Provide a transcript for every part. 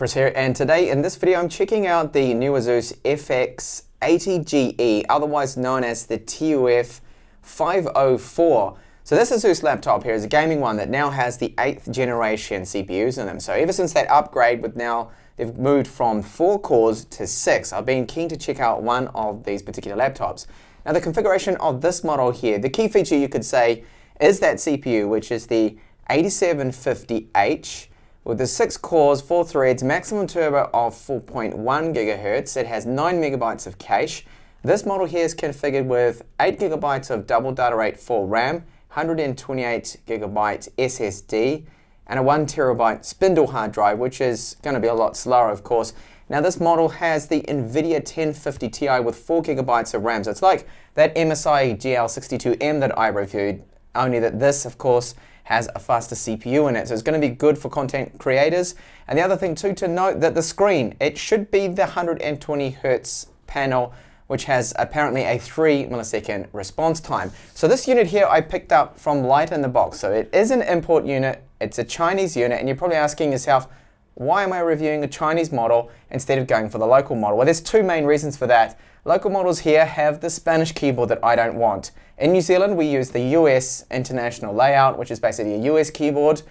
Chris here, and today in this video I'm checking out the new ASUS FX80GE, otherwise known as the TUF 504. So this ASUS laptop here is a gaming one that now has the 8th generation CPUs in them. So ever since that upgrade, with now they've moved from 4 cores to 6. I've been keen to check out one of these particular laptops. Now the configuration of this model here, the key feature you could say is that CPU, which is the 8750H with the 6 cores, 4 threads, maximum turbo of 4.1 GHz. It has 9 MB of cache. This model here is configured with 8 GB of double data rate for RAM, 128 GB SSD, and a 1 TB spindle hard drive, which is going to be a lot slower, of course. Now this model has the NVIDIA 1050 Ti with 4 GB of RAM. So it's like that MSI GL62M that I reviewed, only that this, of course, has a faster CPU in it. So it's going to be good for content creators. And the other thing too to note, that the screen, it should be the 120 Hz panel, which has apparently a 3 millisecond response time. So this unit here I picked up from Light in the Box. So it is an import unit, it's a Chinese unit, and you're probably asking yourself, why am I reviewing a Chinese model instead of going for the local model? Well, there's two main reasons for that. Local models here have the Spanish keyboard that I don't want. In New Zealand, we use the US international layout, which is basically a US keyboard,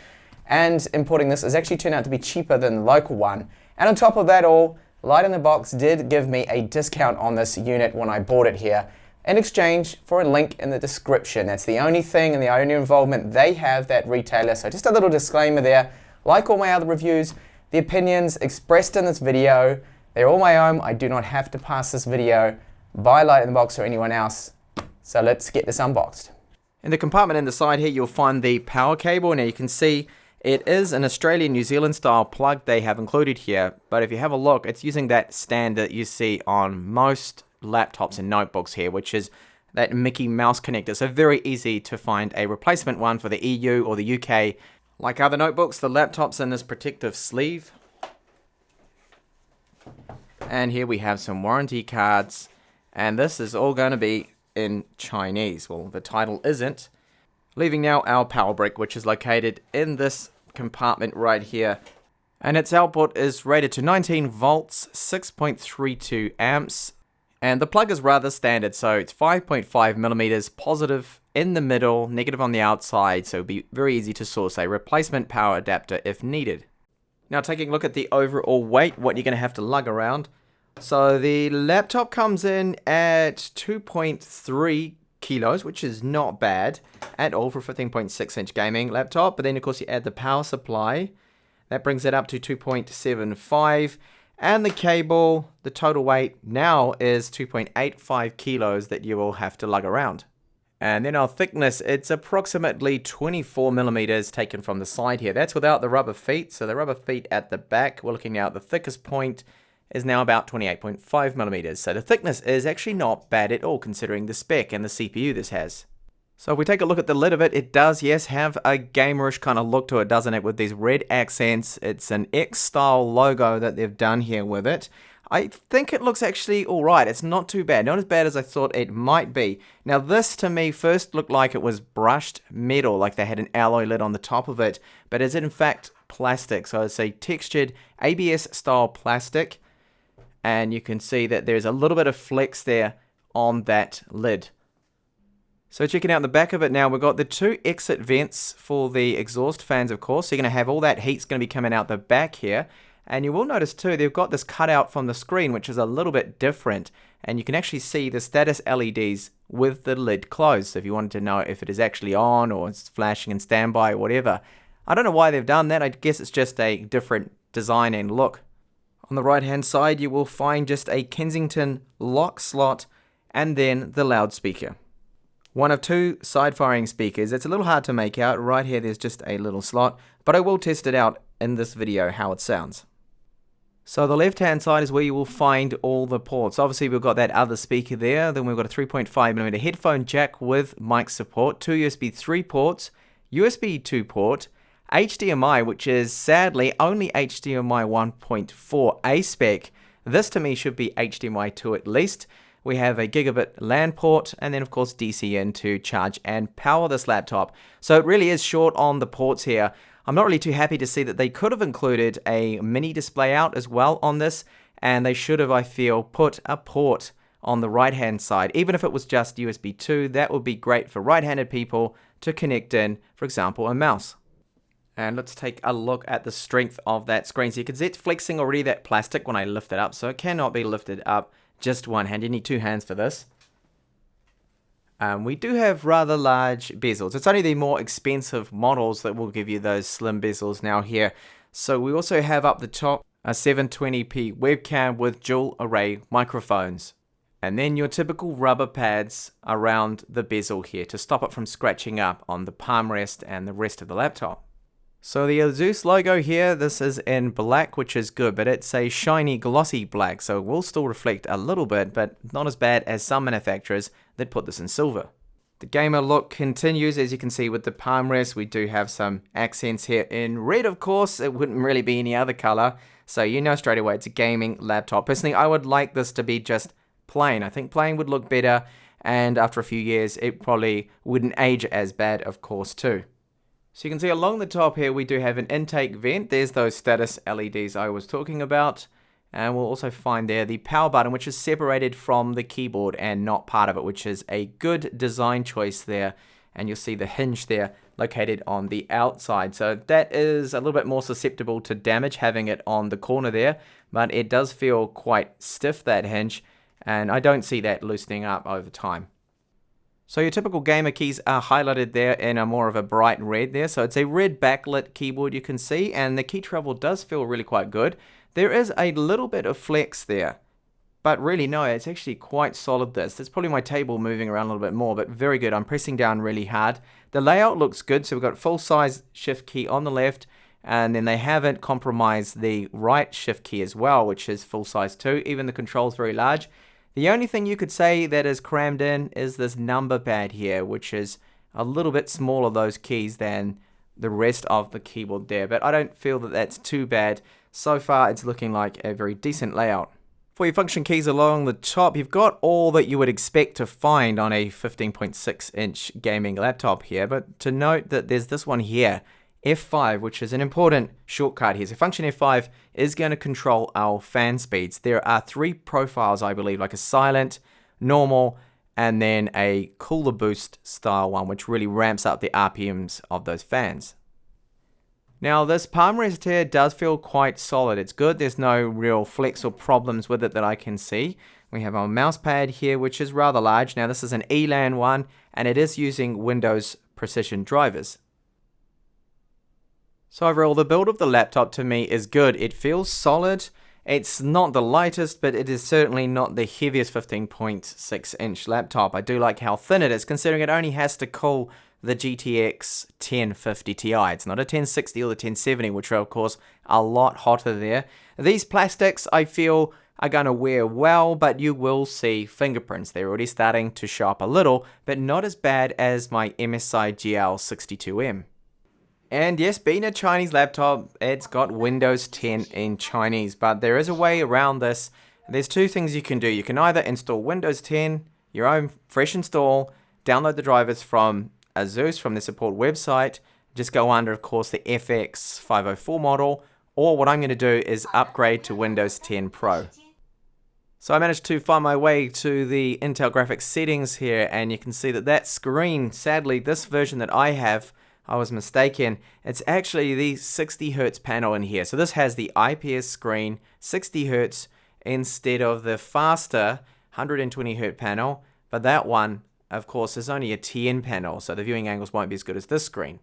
and importing this has actually turned out to be cheaper than the local one. And on top of that all, Light in the Box did give me a discount on this unit when I bought it here, in exchange for a link in the description. That's the only thing and the only involvement they have, that retailer. So just a little disclaimer there. Like all my other reviews, the opinions expressed in this video, they're all my own. I do not have to pass this video by Light in the Box or anyone else. So let's get this unboxed. In the compartment in the side here, you'll find the power cable. Now you can see it is an Australian New Zealand style plug they have included here. But if you have a look, it's using that stand that you see on most laptops and notebooks here, which is that Mickey Mouse connector. So very easy to find a replacement one for the EU or the UK. Like other notebooks, the laptop's in this protective sleeve. And here we have some warranty cards. And this is all going to be in Chinese. Well, the title isn't. Leaving now our power brick, which is located in this compartment right here. And its output is rated to 19 volts, 6.32 amps. And the plug is rather standard, so it's 5.5 millimeters positive in the middle, negative on the outside, so it'll be very easy to source a replacement power adapter if needed. Now taking a look at the overall weight, what you're going to have to lug around. So the laptop comes in at 2.3 kilos, which is not bad at all for a 15.6-inch gaming laptop. But then, of course, you add the power supply. That brings it up to 2.75. And the cable, the total weight now is 2.85 kilos that you will have to lug around. And then our thickness, it's approximately 24 millimeters taken from the side here. That's without the rubber feet. So the rubber feet at the back, we're looking now at the thickest point, is now about 28.5 millimeters. So the thickness is actually not bad at all considering the spec and the CPU this has. So if we take a look at the lid of it, it does, yes, have a gamerish kind of look to it, doesn't it, with these red accents. It's an X-style logo that they've done here with it. I think it looks actually alright. It's not too bad. Not as bad as I thought it might be. Now this to me first looked like it was brushed metal, like they had an alloy lid on the top of it, but is it in fact plastic? So it's a textured ABS style plastic. And you can see that there's a little bit of flex there on that lid. So checking out the back of it now, we've got the 2 exit vents for the exhaust fans, of course. So you're going to have all that heat's going to be coming out the back here. And you will notice too, they've got this cutout from the screen, which is a little bit different. And you can actually see the status LEDs with the lid closed. So if you wanted to know if it is actually on or it's flashing in standby or whatever. I don't know why they've done that. I guess it's just a different design and look. On the right hand side, you will find just a Kensington lock slot and then the loudspeaker. One of 2 side-firing speakers. It's a little hard to make out. Right here, there's just a little slot, but I will test it out in this video how it sounds. So the left-hand side is where you will find all the ports. Obviously, we've got that other speaker there. Then we've got a 3.5mm headphone jack with mic support, 2 USB 3 ports, USB 2 port, HDMI, which is sadly only HDMI 1.4 A spec. This to me should be HDMI 2 at least. We have a gigabit LAN port, and then of course DC in to charge and power this laptop. So it really is short on the ports here. I'm not really too happy to see that they could have included a mini display out as well on this, and they should have, I feel, put a port on the right hand side. Even if it was just USB 2, that would be great for right-handed people to connect in, for example, a mouse. And let's take a look at the strength of that screen. So you can see it's flexing already, that plastic, when I lift it up. So it cannot be lifted up just one hand. You need two hands for this. We do have rather large bezels. It's only the more expensive models that will give you those slim bezels now here. So we also have up the top a 720p webcam with dual array microphones. And then your typical rubber pads around the bezel here to stop it from scratching up on the palm rest and the rest of the laptop. So the ASUS logo here, this is in black, which is good, but it's a shiny glossy black, so it will still reflect a little bit, but not as bad as some manufacturers that put this in silver. The gamer look continues, as you can see with the palm rest. We do have some accents here in red, of course. It wouldn't really be any other color, so you know straight away it's a gaming laptop. Personally, I would like this to be just plain. I think plain would look better, and after a few years it probably wouldn't age as bad, of course, too. So you can see along the top here we do have an intake vent. There's those status LEDs I was talking about, and we'll also find there the power button, which is separated from the keyboard and not part of it, which is a good design choice there. And you'll see the hinge there located on the outside, so that is a little bit more susceptible to damage having it on the corner there, but it does feel quite stiff, that hinge, and I don't see that loosening up over time. So your typical gamer keys are highlighted there in a more of a bright red there. So it's a red backlit keyboard, you can see, and the key travel does feel really quite good. There is a little bit of flex there, but really no, it's actually quite solid this. That's probably my table moving around a little bit more, but very good. I'm pressing down really hard. The layout looks good, so we've got full size shift key on the left, and then they haven't compromised the right shift key as well, which is full size too. Even the controls very large. The only thing you could say that is crammed in is this number pad here, which is a little bit smaller, those keys, than the rest of the keyboard there. But I don't feel that that's too bad. So far, it's looking like a very decent layout. For your function keys along the top, you've got all that you would expect to find on a 15.6-inch gaming laptop here. But to note that there's this one here, F5, which is an important shortcut here. So function F5 is going to control our fan speeds. There are three profiles, I believe, like a silent, normal, and then a cooler boost style one, which really ramps up the RPMs of those fans. Now this palm rest here does feel quite solid. It's good. There's no real flex or problems with it that I can see. We have our mouse pad here, which is rather large. Now this is an ELAN one, and it is using Windows Precision drivers. So overall, the build of the laptop to me is good. It feels solid. It's not the lightest, but it is certainly not the heaviest 15.6-inch laptop. I do like how thin it is, considering it only has to cool the GTX 1050 Ti. It's not a 1060 or the 1070, which are, of course, a lot hotter there. These plastics, I feel, are going to wear well, but you will see fingerprints. They're already starting to show up a little, but not as bad as my MSI GL62M. And yes, being a Chinese laptop, it's got Windows 10 in Chinese, but there is a way around this. There's two things you can do. You can either install Windows 10, your own fresh install, download the drivers from ASUS, from the support website, just go under, of course, the FX504 model, or what I'm going to do is upgrade to Windows 10 Pro. So I managed to find my way to the Intel graphics settings here, and you can see that that screen, sadly, this version that I have, I was mistaken. It's actually the 60 Hz panel in here. So this has the IPS screen, 60 Hz, instead of the faster 120 Hz panel. But that one, of course, is only a TN panel, so the viewing angles won't be as good as this screen.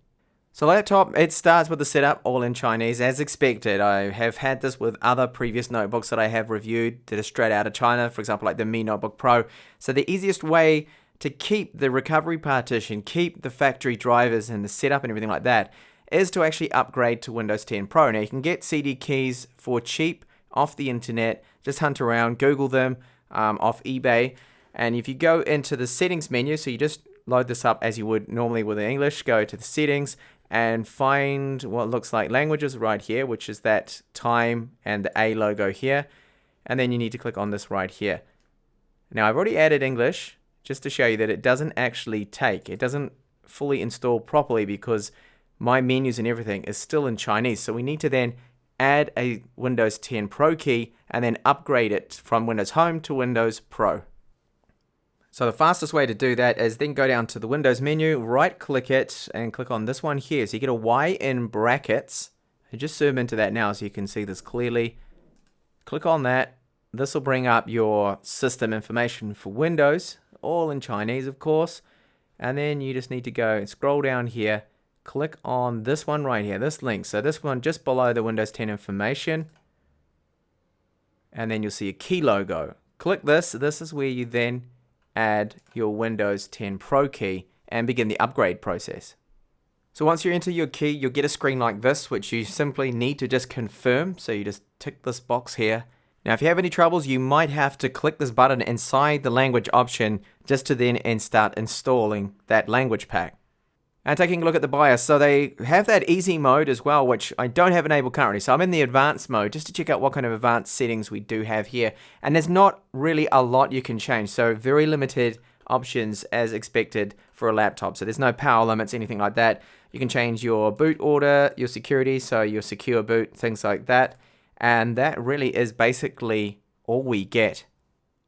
So laptop, it starts with the setup all in Chinese, as expected. I have had this with other previous notebooks that I have reviewed that are straight out of China, for example, like the Mi Notebook Pro. So the easiest way to keep the recovery partition, keep the factory drivers and the setup and everything like that, is to actually upgrade to Windows 10 Pro. Now you can get CD keys for cheap off the internet, just hunt around, Google them off eBay, and if you go into the settings menu, so you just load this up as you would normally with English, go to the settings and find what looks like languages right here, which is that time and the A logo here, and then you need to click on this right here. Now I've already added English just to show you that it doesn't actually it doesn't fully install properly because my menus and everything is still in Chinese. So we need to then add a Windows 10 Pro key and then upgrade it from Windows Home to Windows Pro. So the fastest way to do that is then go down to the Windows menu, right click it and click on this one here. So you get a Y in brackets. I just zoom into that now so you can see this clearly. Click on that. This will bring up your system information for Windows, all in Chinese of course. And then you just need to go and scroll down here, click on this one right here, this link. So this one just below the Windows 10 information. And then you'll see a key logo. Click this. This is where you then add your Windows 10 Pro key and begin the upgrade process. So once you enter your key, you'll get a screen like this, which you simply need to just confirm. So you just tick this box here. Now, if you have any troubles, you might have to click this button inside the language option just to then start installing that language pack. And taking a look at the BIOS, so they have that easy mode as well, which I don't have enabled currently. So I'm in the advanced mode just to check out what kind of advanced settings we do have here. And there's not really a lot you can change, so very limited options as expected for a laptop. So there's no power limits, anything like that. You can change your boot order, your security, so your secure boot, things like that. And that really is basically all we get.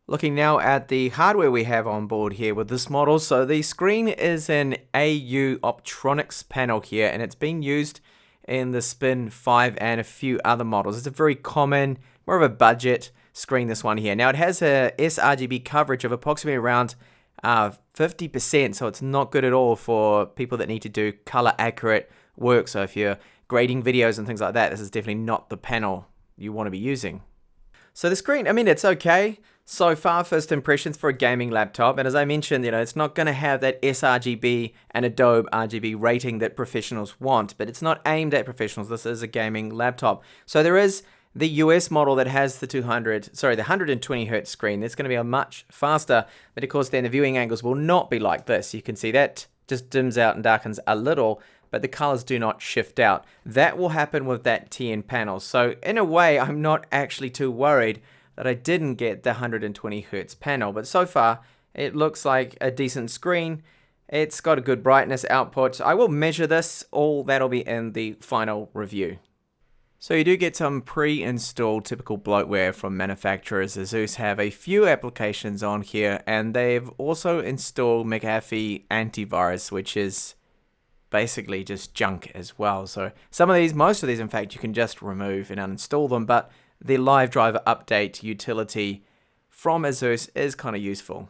Looking now at the hardware we have on board here with this model. So the screen is an AU Optronics panel here, and it's being used in the Spin 5 and a few other models. It's a very common, more of a budget screen, this one here. Now it has a sRGB coverage of approximately around 50%, so it's not good at all for people that need to do color accurate work. So if you're grading videos and things like that, this is definitely not the panel you want to be using. So the screen, I mean, it's okay so far, first impressions for a gaming laptop. And as I mentioned, it's not going to have that sRGB and Adobe RGB rating that professionals want, but it's not aimed at professionals. This is a gaming laptop. So there is the US model that has the 120 Hz screen. That's going to be a much faster, but of course then the viewing angles will not be like this. You can see that just dims out and darkens a little, but the colors do not shift out. That will happen with that TN panel. So in a way, I'm not actually too worried that I didn't get the 120 Hz panel, but so far it looks like a decent screen. It's got a good brightness output. I will measure this, all that'll be in the final review. So you do get some pre-installed typical bloatware from manufacturers. ASUS have a few applications on here, and they've also installed McAfee antivirus, which is basically just junk as well. So most of these in fact you can just remove and uninstall them, but the live driver update utility from ASUS is kind of useful.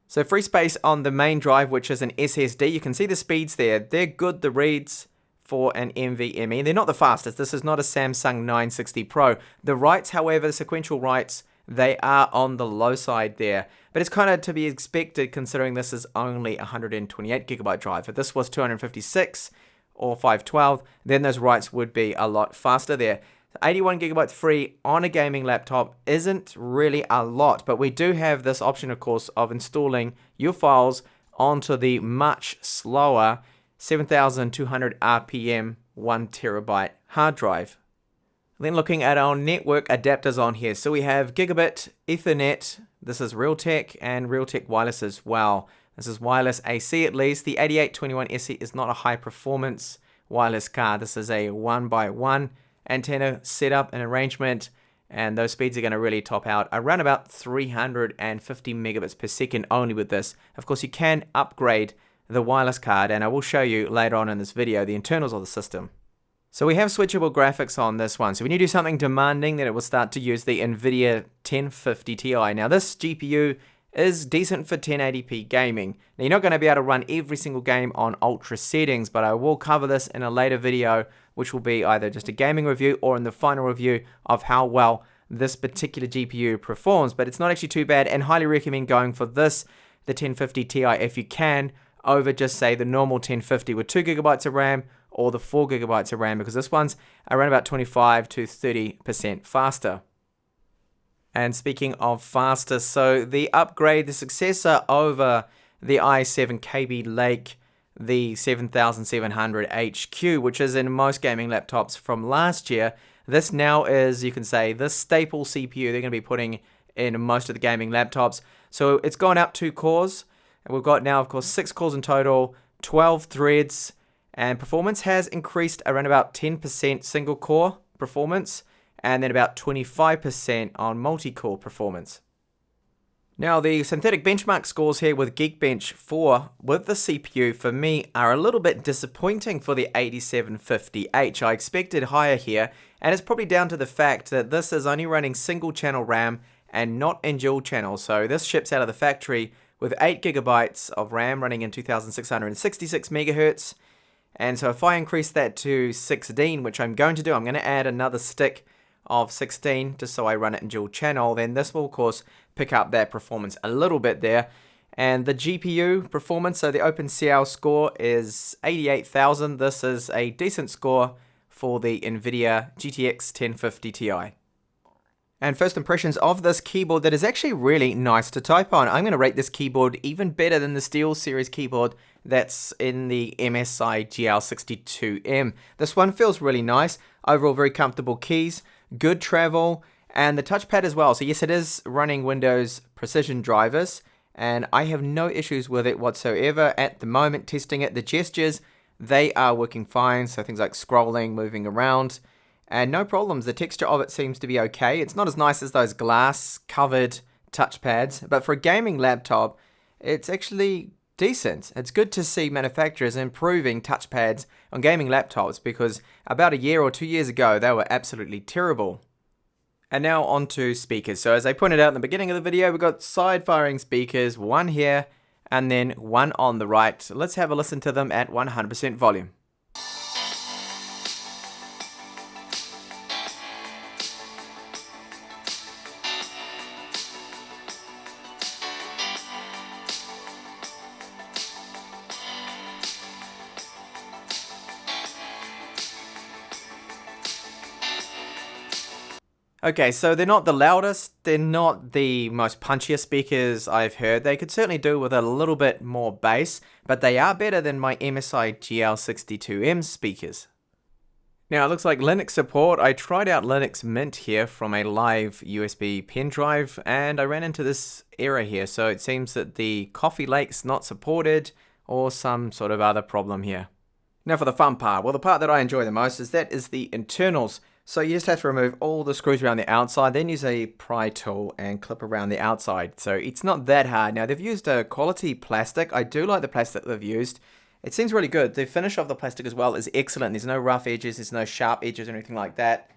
So free space on the main drive, which is an SSD. You can see the speeds there. They're good, the reads for an NVMe. They're not the fastest. This is not a Samsung 960 Pro. The writes, however, the sequential writes, they are on the low side there. But it's kind of to be expected considering this is only a 128 gigabyte drive. If this was 256 or 512, then those writes would be a lot faster there. 81 gigabytes free on a gaming laptop isn't really a lot, but we do have this option, of course, of installing your files onto the much slower 7,200 RPM 1 terabyte hard drive. Then looking at our network adapters on here. So we have Gigabit, Ethernet, this is Realtek, and Realtek Wireless as well. This is wireless AC at least. The 8821 SE is not a high performance wireless card. This is a 1x1 antenna setup and arrangement, and those speeds are going to really top out around about 350 megabits per second only with this. Of course, you can upgrade the wireless card, and I will show you later on in this video the internals of the system. So we have switchable graphics on this one. So when you do something demanding, then it will start to use the NVIDIA 1050 Ti. Now this GPU is decent for 1080p gaming. Now you're not going to be able to run every single game on ultra settings, but I will cover this in a later video, which will be either just a gaming review or in the final review of how well this particular GPU performs. But it's not actually too bad, and highly recommend going for this, the 1050 Ti, if you can, over just say the normal 1050 with 2 gigabytes of RAM or the 4 gigabytes of RAM, because this one's around about 25 to 30% faster. And speaking of faster, so the upgrade, the successor over the i7 KB Lake, the 7700 HQ, which is in most gaming laptops from last year, this now is, you can say, the staple CPU they're going to be putting in most of the gaming laptops. So it's gone up 2 cores, and we've got now, of course, 6 cores in total, 12 threads, and performance has increased around about 10% single core performance, and then about 25% on multi-core performance. Now, the synthetic benchmark scores here with Geekbench 4 with the CPU for me are a little bit disappointing for the 8750H. I expected higher here, and it's probably down to the fact that this is only running single channel RAM and not in dual channel. So this ships out of the factory with 8 gigabytes of RAM running in 2666 megahertz. And so if I increase that to 16, which I'm going to do, I'm going to add another stick of 16 just so I run it in dual channel, then this will of course pick up that performance a little bit there. And the GPU performance, so the OpenCL score is 88,000. This is a decent score for the NVIDIA GTX 1050 Ti. And first impressions of this keyboard that is actually really nice to type on. I'm going to rate this keyboard even better than the SteelSeries keyboard that's in the MSI GL62M. This one feels really nice. Overall, very comfortable keys, good travel, and the touchpad as well. So yes, it is running Windows Precision drivers, and I have no issues with it whatsoever at the moment testing it. The gestures, they are working fine. So things like scrolling, moving around, and no problems. The texture of it seems to be okay. It's not as nice as those glass-covered touchpads, but for a gaming laptop, it's actually decent. It's good to see manufacturers improving touchpads on gaming laptops, because about a year or 2 years ago, they were absolutely terrible. And now on to speakers. So as I pointed out in the beginning of the video, we've got side-firing speakers, one here, and then one on the right. So let's have a listen to them at 100% volume. Okay, so they're not the loudest, they're not the most punchiest speakers I've heard. They could certainly do with a little bit more bass, but they are better than my MSI GL62M speakers. Now, it looks like Linux support. I tried out Linux Mint here from a live USB pen drive, and I ran into this error here. So it seems that the Coffee Lake's not supported, or some sort of other problem here. Now for the fun part. Well, the part that I enjoy the most is the internals. So you just have to remove all the screws around the outside, then use a pry tool and clip around the outside. So it's not that hard. Now they've used a quality plastic. I do like the plastic they've used. It seems really good. The finish of the plastic as well is excellent. There's no rough edges, there's no sharp edges or anything like that.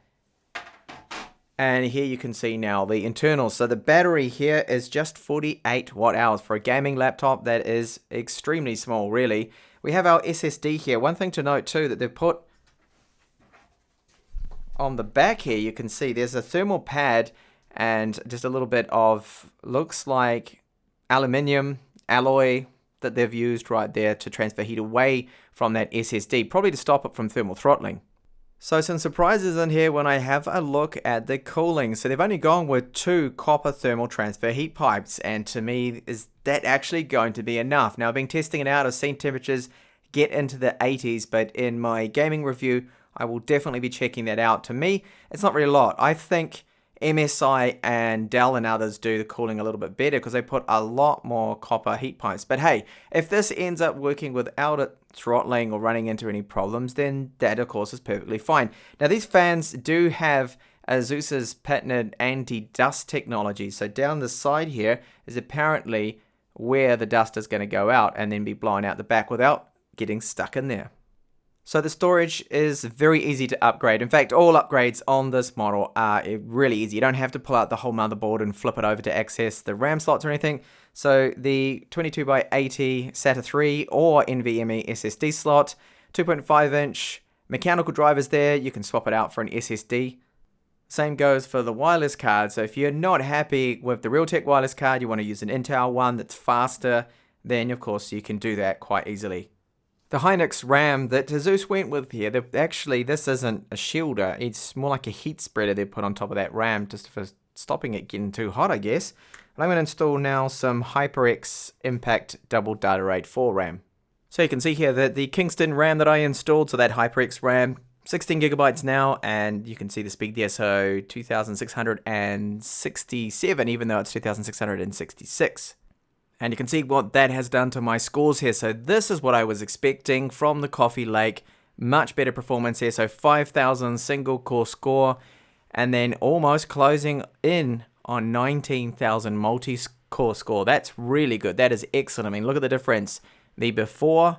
And here you can see now the internals. So the battery here is just 48 watt hours. For a gaming laptop, that is extremely small, really. We have our SSD here. One thing to note too, that they've put on the back here, you can see there's a thermal pad and just a little bit of, looks like aluminium alloy that they've used right there to transfer heat away from that SSD, probably to stop it from thermal throttling. So some surprises in here when I have a look at the cooling. So they've only gone with 2 copper thermal transfer heat pipes, and to me, is that actually going to be enough? Now I've been testing it out, I've seen temperatures get into the 80s, but in my gaming review, I will definitely be checking that out. To me, it's not really a lot. I think MSI and Dell and others do the cooling a little bit better because they put a lot more copper heat pipes. But hey, if this ends up working without it throttling or running into any problems, then that of course is perfectly fine. Now these fans do have ASUS's patented anti-dust technology. So down the side here is apparently where the dust is going to go out and then be blown out the back without getting stuck in there. So the storage is very easy to upgrade. In fact, all upgrades on this model are really easy. You don't have to pull out the whole motherboard and flip it over to access the RAM slots or anything. So the 22x80 SATA 3 or NVMe SSD slot, 2.5 inch mechanical drivers there. You can swap it out for an SSD. Same goes for the wireless card. So if you're not happy with the Realtek wireless card, you want to use an Intel one that's faster, then of course you can do that quite easily. The Hynix RAM that ASUS went with here, actually this isn't a shielder, it's more like a heat spreader they put on top of that RAM just for stopping it getting too hot, I guess. And I'm going to install now some HyperX Impact Double Data Rate 4 RAM. So you can see here that the Kingston RAM that I installed, so that HyperX RAM, 16 gigabytes now, and you can see the speed there, so 2667, even though it's 2666. And you can see what that has done to my scores here. So this is what I was expecting from the Coffee Lake. Much better performance here, so 5,000 single core score, and then almost closing in on 19,000 multi-core score. That's really good. That is excellent. I mean, look at the difference. The before,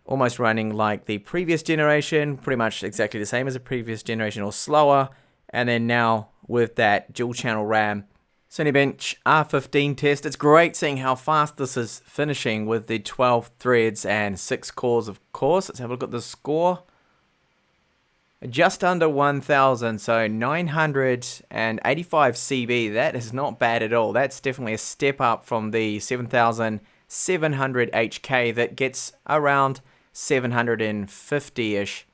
almost running like the previous generation, pretty much exactly the same as the previous generation or slower. And then now with that dual channel RAM, Cinebench R15 test. It's great seeing how fast this is finishing with the 12 threads and 6 cores, of course. Let's have a look at the score. Just under 1,000, so 985 CB. That is not bad at all. That's definitely a step up from the 7,700 HK that gets around 750-ish.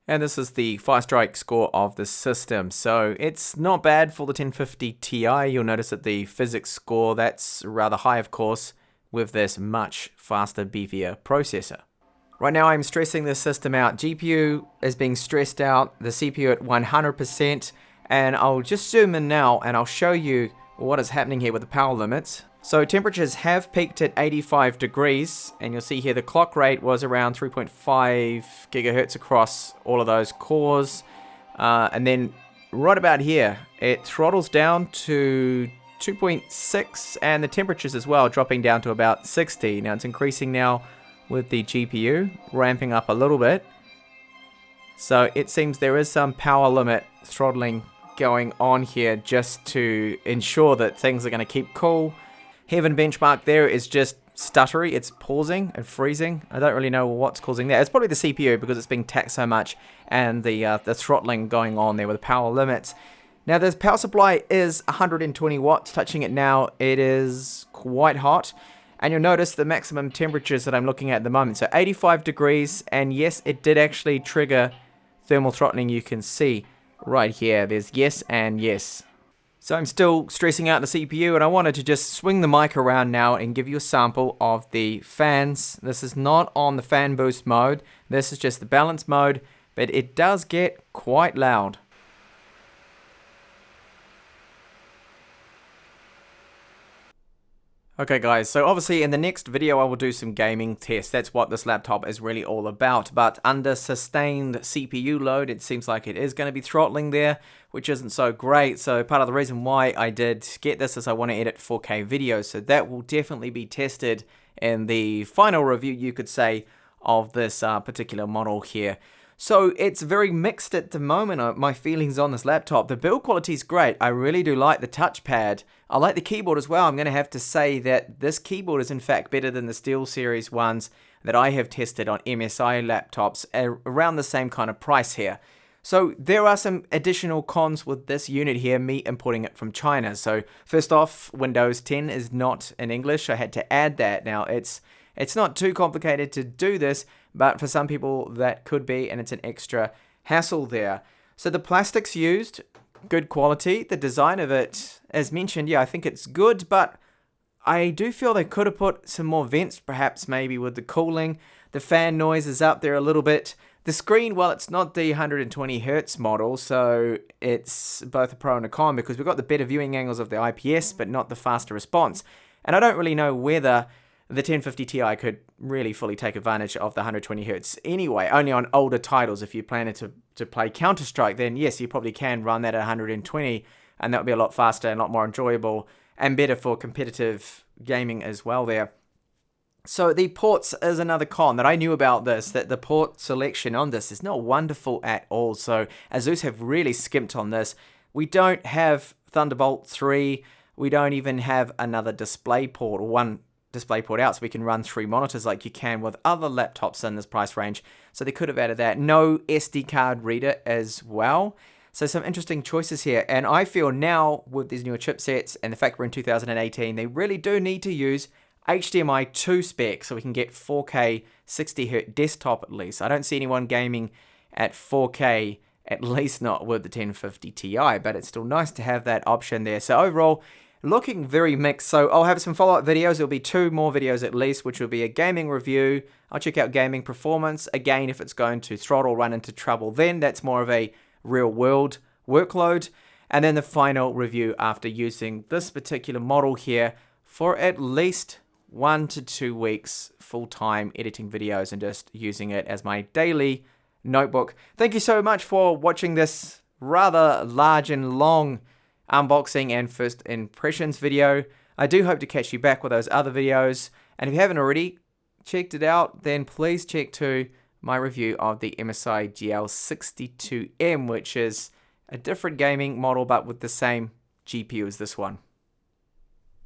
And this is the Firestrike score of the system. So it's not bad for the 1050 Ti. You'll notice that the physics score, that's rather high, of course, with this much faster, beefier processor. Right now I'm stressing this system out. GPU is being stressed out, the CPU at 100%, and I'll just zoom in now and I'll show you what is happening here with the power limits. So temperatures have peaked at 85 degrees, and you'll see here the clock rate was around 3.5 gigahertz across all of those cores. And then right about here, it throttles down to 2.6, and the temperatures as well dropping down to about 60. Now it's increasing now with the GPU, ramping up a little bit. So it seems there is some power limit throttling going on here just to ensure that things are going to keep cool. Heaven benchmark there is just stuttery. It's pausing and freezing. I don't really know what's causing that. It's probably the CPU because it's being taxed so much, and the throttling going on there with the power limits. Now the power supply is 120 watts. Touching it now, it is quite hot. And you'll notice the maximum temperatures that I'm looking at the moment. So 85 degrees, and yes, it did actually trigger thermal throttling. You can see right here, there's yes and yes. So I'm still stressing out the CPU, and I wanted to just swing the mic around now and give you a sample of the fans. This is not on the fan boost mode. This is just the balance mode, but it does get quite loud. Okay guys, so obviously in the next video I will do some gaming tests. That's what this laptop is really all about. But under sustained CPU load, it seems like it is going to be throttling there, which isn't so great. So part of the reason why I did get this is I want to edit 4K videos. So that will definitely be tested in the final review, you could say, of this particular model here. So it's very mixed at the moment, my feelings on this laptop. The build quality is great. I really do like the touchpad. I like the keyboard as well. I'm going to have to say that this keyboard is in fact better than the SteelSeries ones that I have tested on MSI laptops around the same kind of price here. So there are some additional cons with this unit here, me importing it from China. So first off, Windows 10 is not in English. I had to add that. Now it's not too complicated to do this, but for some people that could be, and it's an extra hassle there. So the plastics used, good quality. The design of it, as mentioned, yeah, I think it's good, but I do feel they could have put some more vents, perhaps maybe with the cooling. The fan noise is up there a little bit. The screen, well, it's not the 120 Hertz model, so it's both a pro and a con because we've got the better viewing angles of the IPS, but not the faster response. And I don't really know whether the 1050 Ti could really fully take advantage of the 120 Hz anyway, only on older titles. If you plan to play Counter-Strike, then yes, you probably can run that at 120, and that would be a lot faster and a lot more enjoyable and better for competitive gaming as well there. So the ports is another con that I knew about this, that the port selection on this is not wonderful at all. So ASUS have really skimped on this. We don't have Thunderbolt 3, we don't even have another display port or one DisplayPort out, so we can run 3 monitors like you can with other laptops in this price range. So they could have added that. No SD card reader as well. So some interesting choices here. And I feel now with these newer chipsets and the fact we're in 2018, they really do need to use HDMI 2 spec so we can get 4K 60Hz desktop at least. I don't see anyone gaming at 4K, at least not with the 1050 Ti, but it's still nice to have that option there. So overall, looking very mixed. So I'll have some follow-up videos. There'll be 2 more videos at least, which will be a gaming review. I'll check out gaming performance. Again, if it's going to throttle, run into trouble, then that's more of a real-world workload. And then the final review after using this particular model here for at least 1 to 2 weeks full-time editing videos and just using it as my daily notebook. Thank you so much for watching this rather large and long unboxing and first impressions video. I do hope to catch you back with those other videos. And if you haven't already checked it out, then please check to my review of the MSI GL62M, which is a different gaming model but with the same GPU as this one.